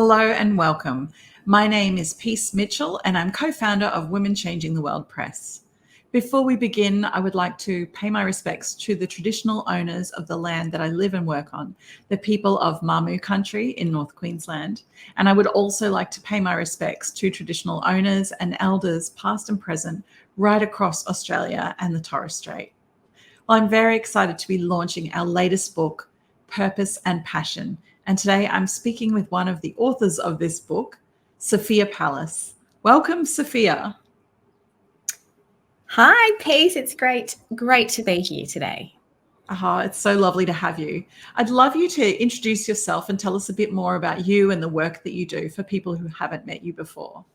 Hello and welcome. My name is Peace Mitchell and I'm co-founder of Women Changing the World Press. Before we begin, I would like to pay my respects to the traditional owners of the land that I live and work on, the people of Mamu country in North Queensland. And I would also like to pay my respects to traditional owners and elders past and present right across Australia and the Torres Strait. Well, I'm very excited to be launching our latest book, Purpose and Passion. And today I'm speaking with one of the authors of this book, Sophia Pallas. Welcome, Sophia. Hi, Peace. It's great to be here today. It's so lovely to have you. I'd love you to introduce yourself and tell us a bit more about you and the work that you do for people who haven't met you before.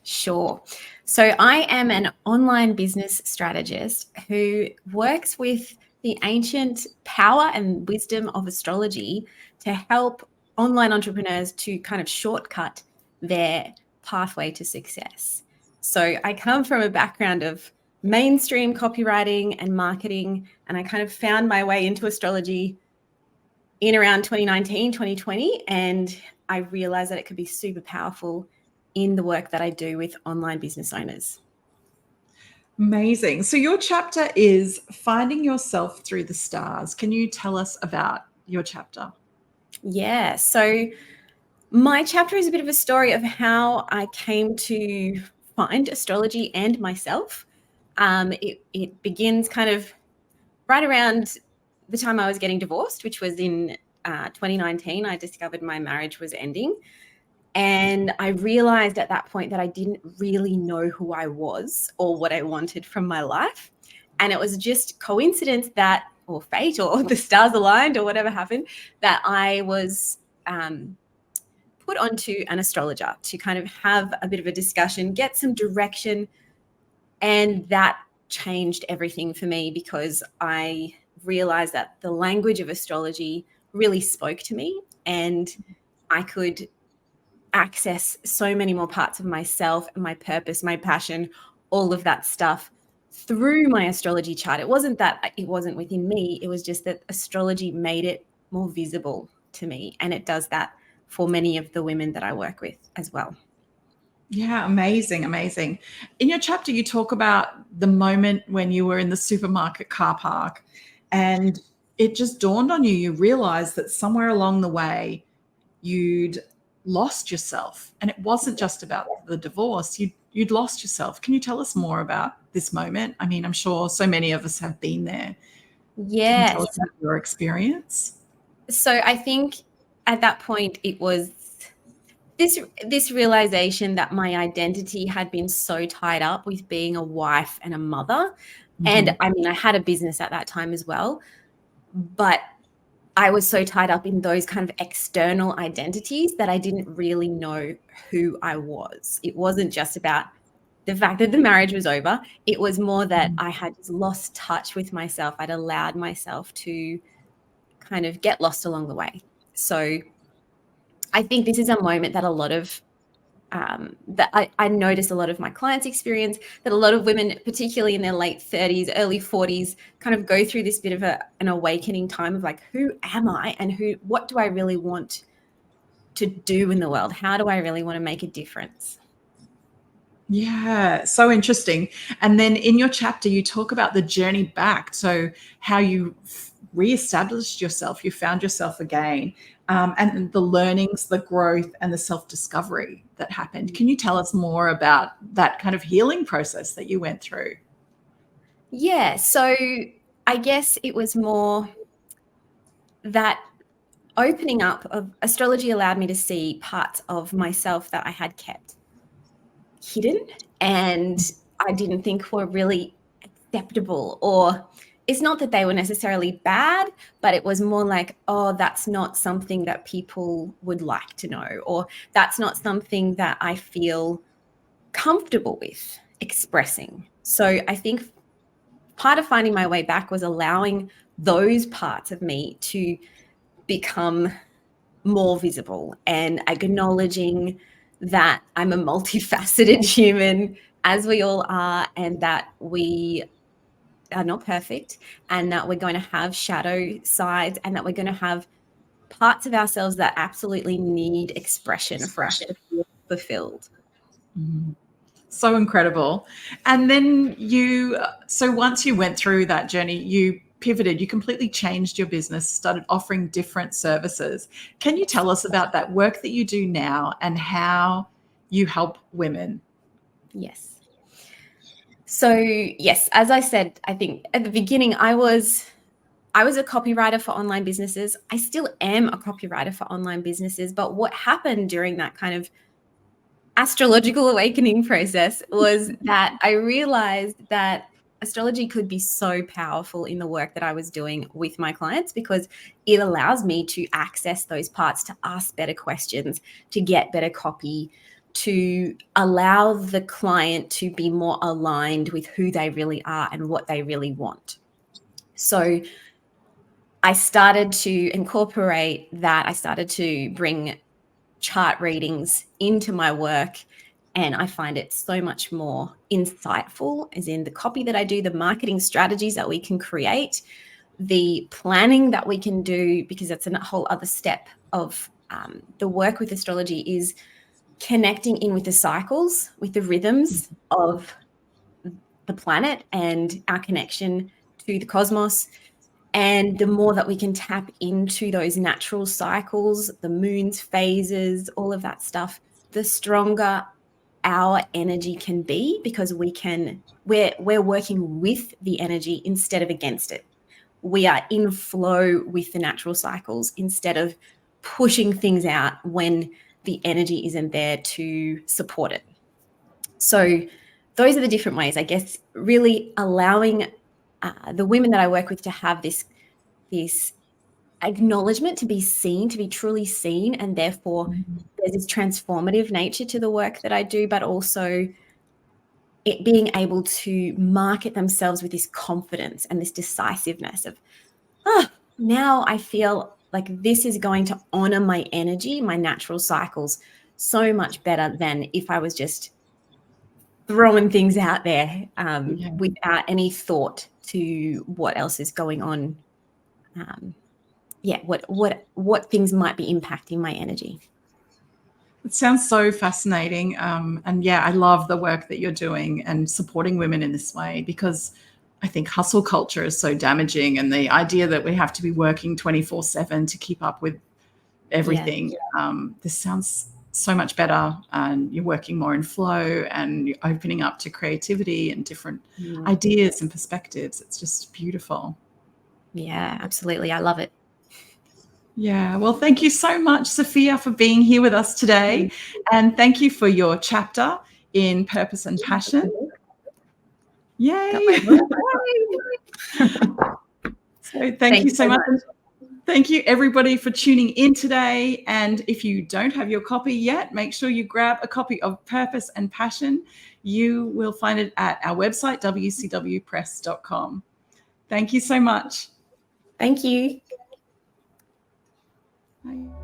Sure. So I am an online business strategist who works with the ancient power and wisdom of astrology to help online entrepreneurs to kind of shortcut their pathway to success. So I come from a background of mainstream copywriting and marketing, and I kind of found my way into astrology in around 2019, 2020, and I realized that it could be super powerful in the work that I do with online business owners. Amazing. So your chapter is Finding Yourself Through the Stars. Can you tell us about your chapter? Yeah. So my chapter is a bit of a story of how I came to find astrology and myself. It begins kind of right around the time I was getting divorced, which was in 2019. I discovered my marriage was ending. And I realized at that point that I didn't really know who I was or what I wanted from my life. And it was just coincidence that, or fate, or the stars aligned, or whatever happened, that I was put onto an astrologer to kind of have a bit of a discussion, get some direction. And that changed everything for me because I realized that the language of astrology really spoke to me, and I could access so many more parts of myself and my purpose, my passion, all of that stuff through my astrology chart. It wasn't that it wasn't within me. It was just that astrology made it more visible to me. And it does that for many of the women that I work with as well. Yeah, amazing, amazing. In your chapter, you talk about the moment when you were in the supermarket car park and it just dawned on you, you realized that somewhere along the way you'd lost yourself. And it wasn't just about the divorce, you'd lost yourself. Can you tell us more about this moment? I mean, I'm sure so many of us have been there. Yes. Can you tell us about your experience? So I think at that point it was this realization that my identity had been so tied up with being a wife and a mother. Mm-hmm. And I mean, I had a business at that time as well, but I was so tied up in those kind of external identities that I didn't really know who I was. It wasn't just about the fact that the marriage was over. It was more that I had lost touch with myself. I'd allowed myself to kind of get lost along the way. So I think this is a moment that a lot of that I notice a lot of my clients experience, that a lot of women, particularly in their late 30s, early 40s, kind of go through this bit of an awakening time of like, who am I and what do I really want to do in the world? How do I really want to make a difference? Yeah, so interesting. And then in your chapter, you talk about the journey back. So how you reestablished yourself, you found yourself again, and the learnings, the growth, and the self-discovery that happened. Can you tell us more about that kind of healing process that you went through? Yeah, so I guess it was more that opening up of astrology allowed me to see parts of myself that I had kept hidden and I didn't think were really acceptable, or it's not that they were necessarily bad, but it was more like, oh, that's not something that people would like to know, or that's not something that I feel comfortable with expressing. So I think part of finding my way back was allowing those parts of me to become more visible and acknowledging that I'm a multifaceted human, as we all are, and that we are not perfect, and that we're going to have shadow sides, and that we're going to have parts of ourselves that absolutely need expression for us to feel fulfilled. So incredible. And then so once you went through that journey, you pivoted, you completely changed your business, started offering different services. Can you tell us about that work that you do now and how you help women? Yes. So yes, as I said, I think at the beginning, I was a copywriter for online businesses. I still am a copywriter for online businesses. But what happened during that kind of astrological awakening process was that I realized that astrology could be so powerful in the work that I was doing with my clients, because it allows me to access those parts, to ask better questions, to get better copy, to allow the client to be more aligned with who they really are and what they really want. So I started to incorporate that. I started to bring chart readings into my work, and I find it so much more insightful, as in the copy that I do, the marketing strategies that we can create, the planning that we can do, because that's a whole other step of the work with astrology, is connecting in with the cycles, with the rhythms of the planet and our connection to the cosmos. And the more that we can tap into those natural cycles, the moon's phases, all of that stuff, the stronger our energy can be, because we're working with the energy instead of against it. We are in flow with the natural cycles instead of pushing things out when the energy isn't there to support it. So those are the different ways, I guess, really allowing the women that I work with to have this acknowledgement, to be seen, to be truly seen. And therefore there's this transformative nature to the work that I do, but also it being able to market themselves with this confidence and this decisiveness of, now I feel like this is going to honor my energy, my natural cycles, so much better than if I was just throwing things out there without any thought to what else is going on. What things might be impacting my energy. It sounds so fascinating. And yeah, I love the work that you're doing and supporting women in this way, because I think hustle culture is so damaging, and the idea that we have to be working 24/7 to keep up with everything. This sounds so much better, and you're working more in flow and you're opening up to creativity and different ideas and perspectives. It's just beautiful. Yeah, absolutely. I love it. Yeah. Well, thank you so much, Sophia, for being here with us today. And thank you for your chapter in Purpose and Passion. Yay. So thank you so much. Thank you, everybody, for tuning in today. And if you don't have your copy yet, make sure you grab a copy of Purpose and Passion. You will find it at our website, 𝑑𝒖𝒓𝒑𝒐𝒔𝒆.com. Thank you so much. Thank you. Bye.